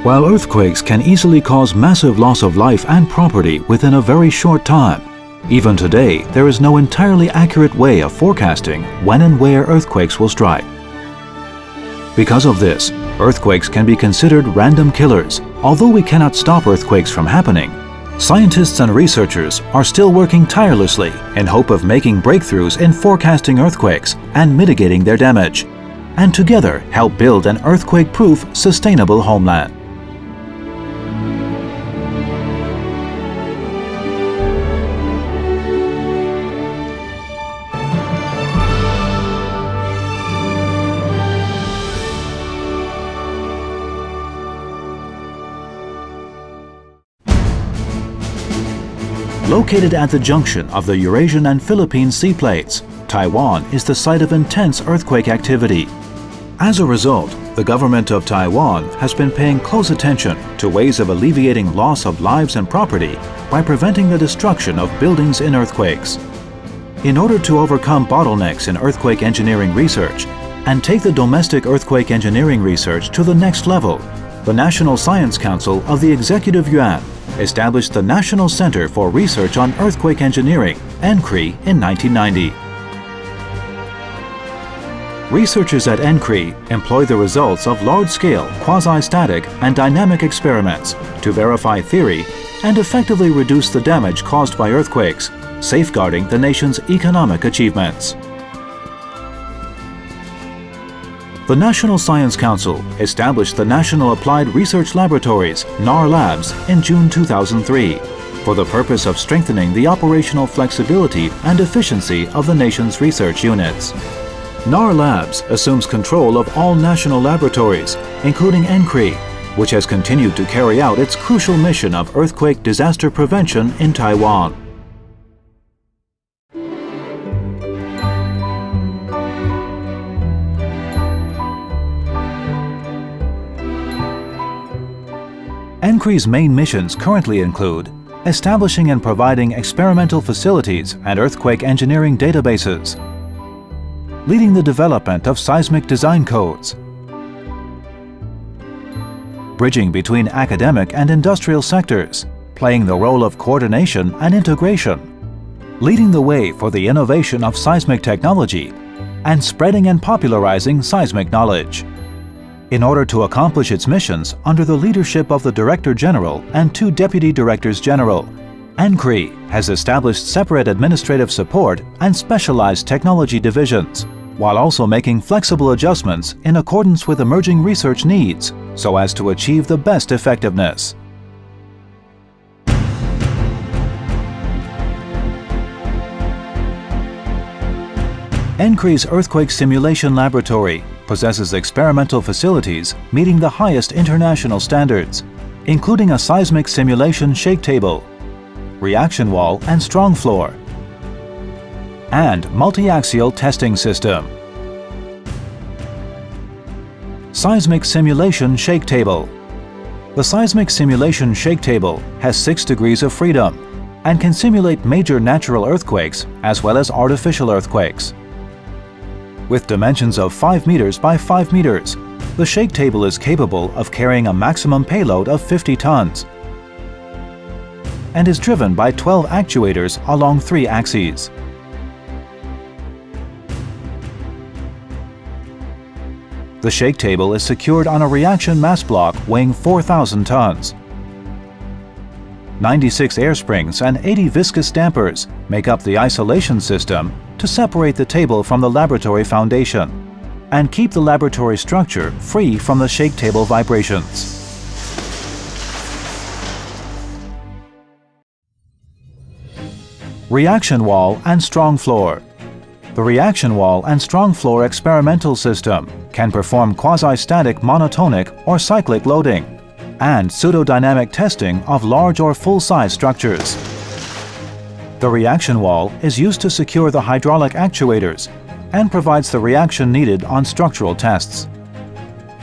While earthquakes can easily cause massive loss of life and property within a very short time, even today there is no entirely accurate way of forecasting when and where earthquakes will strike. Because of this, earthquakes can be considered random killers. Although we cannot stop earthquakes from happening, scientists and researchers are still working tirelessly in hope of making breakthroughs in forecasting earthquakes and mitigating their damage, and together help build an earthquake-proof, sustainable homeland. Located at the junction of the Eurasian and Philippine sea plates, Taiwan is the site of intense earthquake activity. As a result, the government of Taiwan has been paying close attention to ways of alleviating loss of lives and property by preventing the destruction of buildings in earthquakes. In order to overcome bottlenecks in earthquake engineering research and take the domestic earthquake engineering research to the next level, the National Science Council of the Executive Yuan established the National Center for Research on Earthquake Engineering, NCREE, in 1990. Researchers at NCREE employ the results of large-scale quasi-static and dynamic experiments to verify theory and effectively reduce the damage caused by earthquakes, safeguarding the nation's economic achievements. The National Science Council established the National Applied Research Laboratories, NAR Labs, in June 2003 for the purpose of strengthening the operational flexibility and efficiency of the nation's research units. NAR Labs assumes control of all national laboratories, including NCREE, which has continued to carry out its crucial mission of earthquake disaster prevention in Taiwan. NCREE's main missions currently include establishing and providing experimental facilities and earthquake engineering databases, leading the development of seismic design codes, bridging between academic and industrial sectors, playing the role of coordination and integration, leading the way for the innovation of seismic technology, and spreading and popularizing seismic knowledge. In order to accomplish its missions under the leadership of the Director General and 2 Deputy Directors General, NCREE has established separate administrative support and specialized technology divisions, while also making flexible adjustments in accordance with emerging research needs so as to achieve the best effectiveness. NCREE's Earthquake Simulation Laboratory possesses experimental facilities meeting the highest international standards, including a seismic simulation shake table, reaction wall and strong floor, and multi-axial testing system. Seismic Simulation Shake Table. The Seismic Simulation Shake Table has 6 degrees of freedom and can simulate major natural earthquakes as well as artificial earthquakes. With dimensions of 5 meters by 5 meters, the shake table is capable of carrying a maximum payload of 50 tons and is driven by 12 actuators along 3 axes. The shake table is secured on a reaction mass block weighing 4,000 tons. 96 air springs and 80 viscous dampers make up the isolation system to separate the table from the laboratory foundation and keep the laboratory structure free from the shake table vibrations. Reaction wall and strong floor. The reaction wall and strong floor experimental system can perform quasi-static monotonic or cyclic loading and pseudodynamic testing of large or full-size structures. The reaction wall is used to secure the hydraulic actuators and provides the reaction needed on structural tests.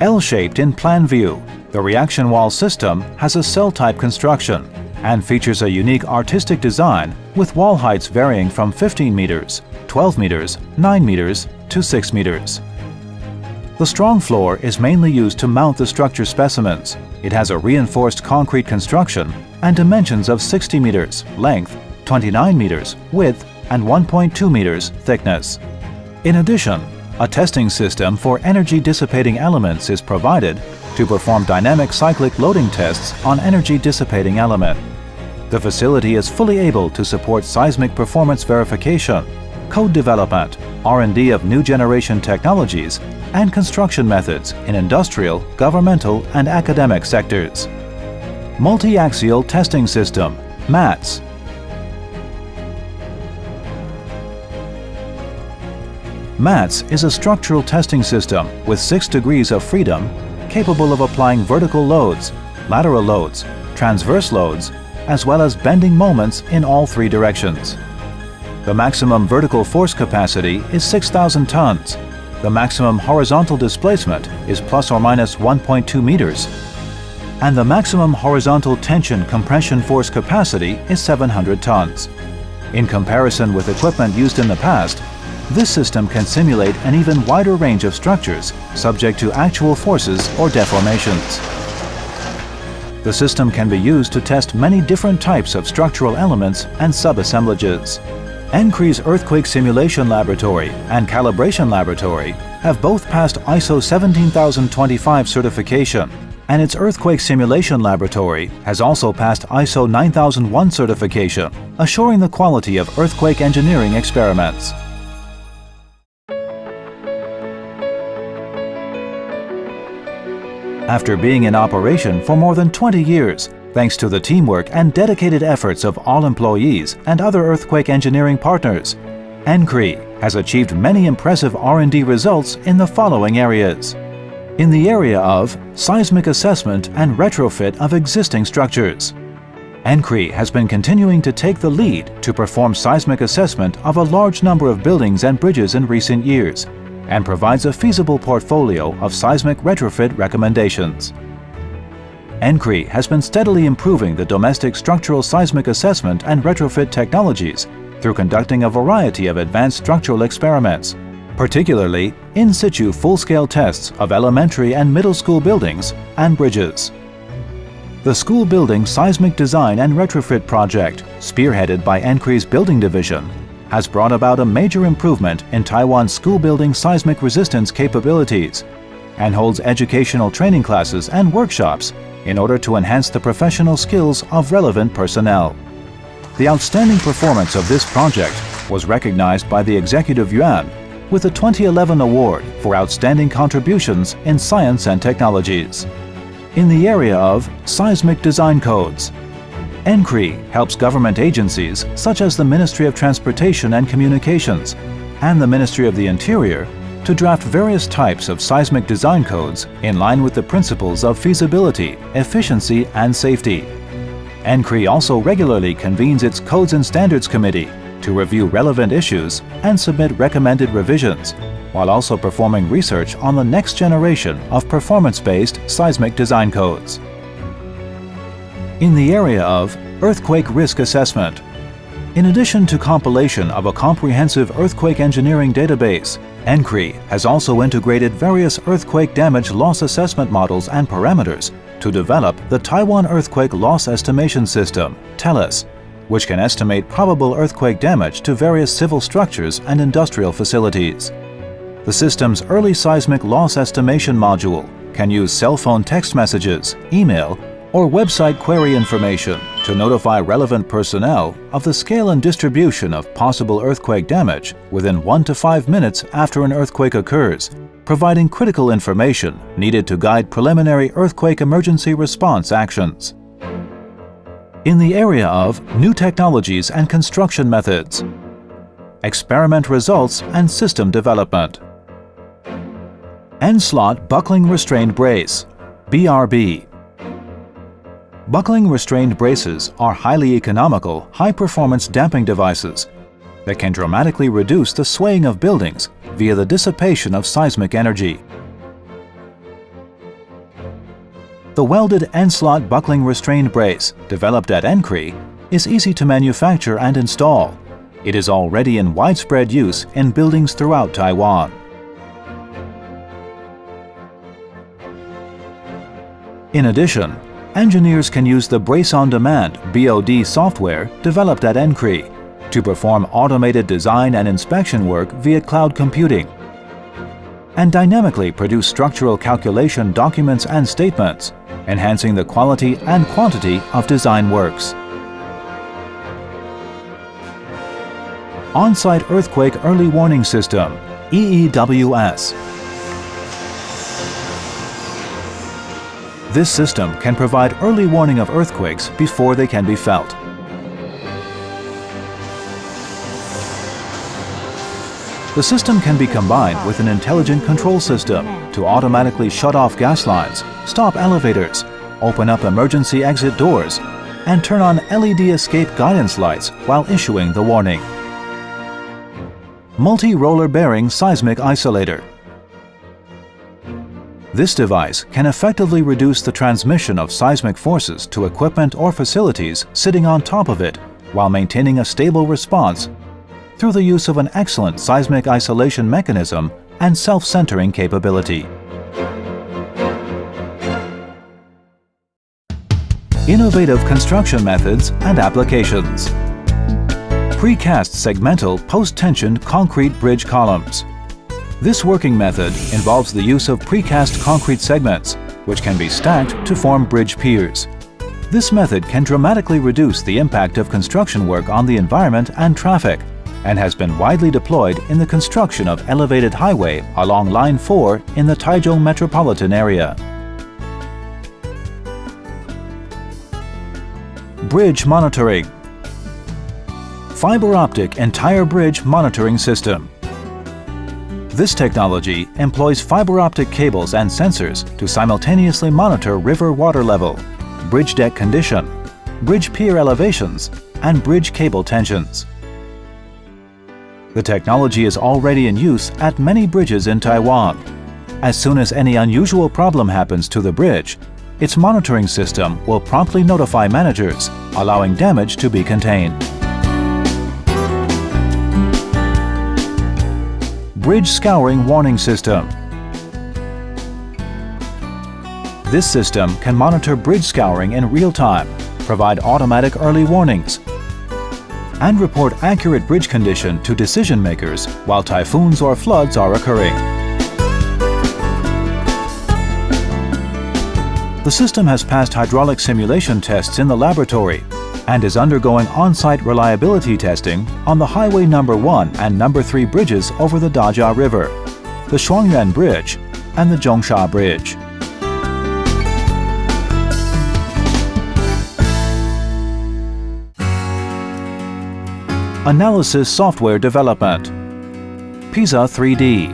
L-shaped in plan view, the reaction wall system has a cell-type construction and features a unique artistic design with wall heights varying from 15 meters, 12 meters, 9 meters to 6 meters. The strong floor is mainly used to mount the structure specimens, It has a reinforced concrete construction and dimensions of 60 meters length, 29 meters width, and 1.2 meters thickness. In addition, a testing system for energy dissipating elements is provided to perform dynamic cyclic loading tests on energy dissipating element. The facility is fully able to support seismic performance verification, code development, R&D of new generation technologies, and construction methods in industrial, governmental, and academic sectors. Multi-axial testing system, MATS. MATS is a structural testing system with 6 degrees of freedom, capable of applying vertical loads, lateral loads, transverse loads, as well as bending moments in all 3 directions. The maximum vertical force capacity is 6,000 tons. The maximum horizontal displacement is plus or minus 1.2 meters. And the maximum horizontal tension compression force capacity is 700 tons. In comparison with equipment used in the past, this system can simulate an even wider range of structures subject to actual forces or deformations. The system can be used to test many different types of structural elements and subassemblages. NCREE's Earthquake Simulation Laboratory and Calibration Laboratory have both passed ISO 17025 certification, and its Earthquake Simulation Laboratory has also passed ISO 9001 certification, assuring the quality of earthquake engineering experiments. After being in operation for more than 20 years, thanks to the teamwork and dedicated efforts of all employees and other earthquake engineering partners, NCREE has achieved many impressive R&D results in the following areas. In the area of seismic assessment and retrofit of existing structures, NCREE has been continuing to take the lead to perform seismic assessment of a large number of buildings and bridges in recent years, and provides a feasible portfolio of seismic retrofit recommendations. NCREE has been steadily improving the domestic structural seismic assessment and retrofit technologies through conducting a variety of advanced structural experiments, particularly in situ full-scale tests of elementary and middle school buildings and bridges. The School Building Seismic Design and Retrofit Project, spearheaded by NCREE's Building Division, has brought about a major improvement in Taiwan's school building seismic resistance capabilities and holds educational training classes and workshops in order to enhance the professional skills of relevant personnel. The outstanding performance of this project was recognized by the Executive Yuan with the 2011 Award for Outstanding Contributions in Science and Technologies. In the area of seismic design codes, NCREE helps government agencies such as the Ministry of Transportation and Communications and the Ministry of the Interior to draft various types of seismic design codes in line with the principles of feasibility, efficiency, and safety. NCREE also regularly convenes its Codes and Standards Committee to review relevant issues and submit recommended revisions, while also performing research on the next generation of performance-based seismic design codes. In the area of earthquake risk assessment, in addition to compilation of a comprehensive earthquake engineering database, NCREE has also integrated various earthquake damage loss assessment models and parameters to develop the Taiwan Earthquake Loss Estimation System, TELUS, which can estimate probable earthquake damage to various civil structures and industrial facilities. The system's early seismic loss estimation module can use cell phone text messages, email, or website query information to notify relevant personnel of the scale and distribution of possible earthquake damage within 1 to 5 minutes after an earthquake occurs, providing critical information needed to guide preliminary earthquake emergency response actions. In the area of new technologies and construction methods, experiment results and system development. N-slot buckling restrained brace, BRB. Buckling restrained braces are highly economical, high-performance damping devices that can dramatically reduce the swaying of buildings via the dissipation of seismic energy. The welded N-slot buckling restrained brace, developed at NCREE, is easy to manufacture and install. It is already in widespread use in buildings throughout Taiwan. In addition, engineers can use the Brace on Demand (BOD) software developed at NCREE to perform automated design and inspection work via cloud computing, and dynamically produce structural calculation documents and statements, enhancing the quality and quantity of design works. On-Site Earthquake Early Warning System (EEWS). This system can provide early warning of earthquakes before they can be felt. The system can be combined with an intelligent control system to automatically shut off gas lines, stop elevators, open up emergency exit doors, and turn on LED escape guidance lights while issuing the warning. Multi-roller bearing seismic isolator. This device can effectively reduce the transmission of seismic forces to equipment or facilities sitting on top of it while maintaining a stable response through the use of an excellent seismic isolation mechanism and self-centering capability. Innovative construction methods and applications. Precast segmental post-tensioned concrete bridge columns. This working method involves the use of precast concrete segments, which can be stacked to form bridge piers. This method can dramatically reduce the impact of construction work on the environment and traffic, and has been widely deployed in the construction of elevated highway along Line 4 in the Taichung metropolitan area. Bridge monitoring. Fiber optic entire bridge monitoring system. This technology employs fiber optic cables and sensors to simultaneously monitor river water level, bridge deck condition, bridge pier elevations, and bridge cable tensions. The technology is already in use at many bridges in Taiwan. As soon as any unusual problem happens to the bridge, its monitoring system will promptly notify managers, allowing damage to be contained. Bridge Scouring Warning System. This system can monitor bridge scouring in real time, provide automatic early warnings, and report accurate bridge condition to decision makers while typhoons or floods are occurring. The system has passed hydraulic simulation tests in the laboratory and is undergoing on-site reliability testing on the Highway Number 1 and Number 3 bridges over the Dajia River, the Shuangyuan Bridge, and the Zhongsha Bridge. Analysis software development. PISA 3D.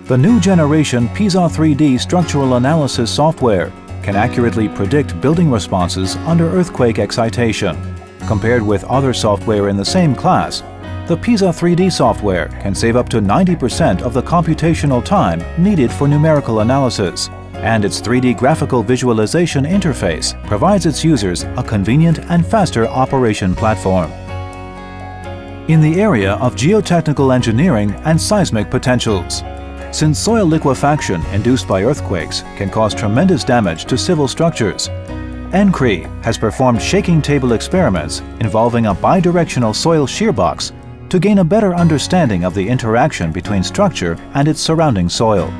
The new generation PISA 3D structural analysis software can accurately predict building responses under earthquake excitation. Compared with other software in the same class, the PISA 3D software can save up to 90% of the computational time needed for numerical analysis, and its 3D graphical visualization interface provides its users a convenient and faster operation platform. In the area of geotechnical engineering and seismic potentials, since soil liquefaction induced by earthquakes can cause tremendous damage to civil structures, NCREE has performed shaking table experiments involving a bidirectional soil shear box to gain a better understanding of the interaction between structure and its surrounding soil.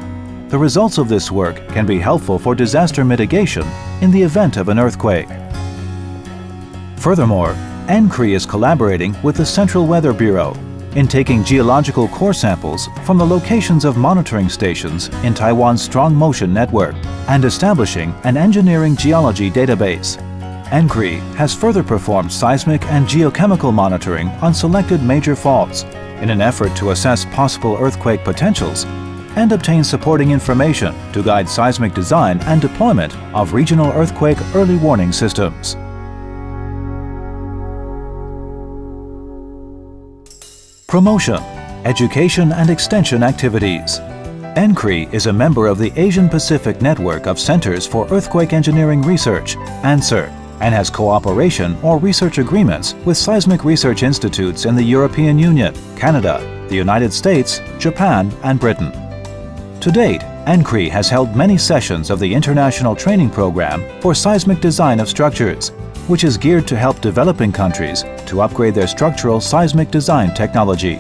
The results of this work can be helpful for disaster mitigation in the event of an earthquake. Furthermore, NCREE is collaborating with the Central Weather Bureau in taking geological core samples from the locations of monitoring stations in Taiwan's strong motion network and establishing an engineering geology database. NCREE has further performed seismic and geochemical monitoring on selected major faults in an effort to assess possible earthquake potentials and obtain supporting information to guide seismic design and deployment of regional earthquake early warning systems. Promotion, education and extension activities. NCREE is a member of the Asian Pacific Network of Centers for Earthquake Engineering Research, ANSER, and has cooperation or research agreements with seismic research institutes in the European Union, Canada, the United States, Japan, and Britain. To date, NCREE has held many sessions of the International Training Program for Seismic Design of Structures, which is geared to help developing countries to upgrade their structural seismic design technology.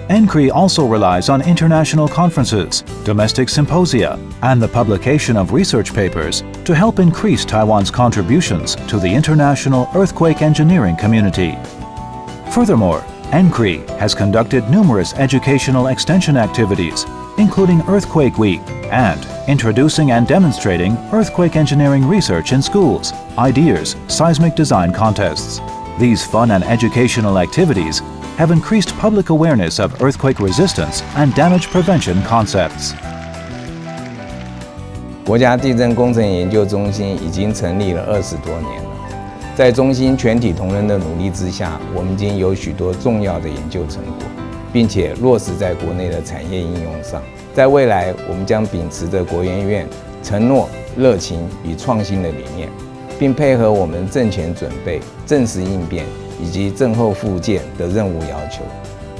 NCREE also relies on international conferences, domestic symposia, and the publication of research papers to help increase Taiwan's contributions to the international earthquake engineering community. Furthermore, NCREE has conducted numerous educational extension activities, including Earthquake Week and introducing and demonstrating earthquake engineering research in schools, ideas, seismic design contests. These fun and educational activities have increased public awareness of earthquake resistance and damage prevention concepts. 国家地震工程研究中心已经成立了20多年了，在中心全体同仁的努力之下，我们已经有许多重要的研究成果，并且落实在国内的产业应用上。在未来，我们将秉持着国研院承诺、热情与创新的理念，并配合我们政前准备、政时应变以及政后复健的任务要求，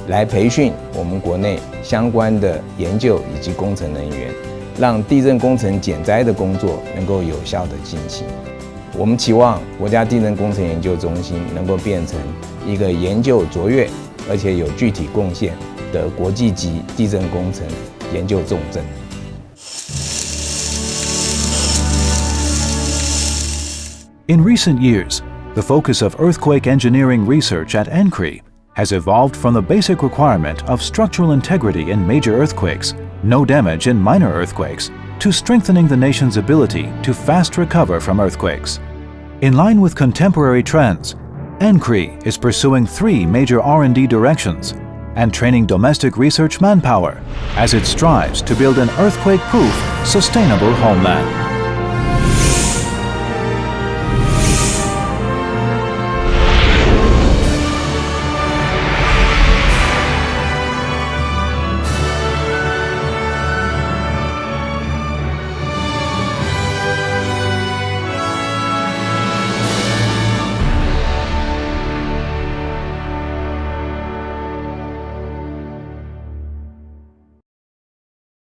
来培训我们国内相关的研究以及工程人员，让地震工程减灾的工作能够有效地进行。我们期望国家地震工程研究中心能够变成一个研究卓越而且有具体贡献的国际级地震工程研究重镇。In recent years, the focus of earthquake engineering research at NCREE has evolved from the basic requirement of structural integrity in major earthquakes, no damage in minor earthquakes, to strengthening the nation's ability to fast recover from earthquakes. In line with contemporary trends, NCREE is pursuing 3 major R&D directions and training domestic research manpower as it strives to build an earthquake-proof, sustainable homeland.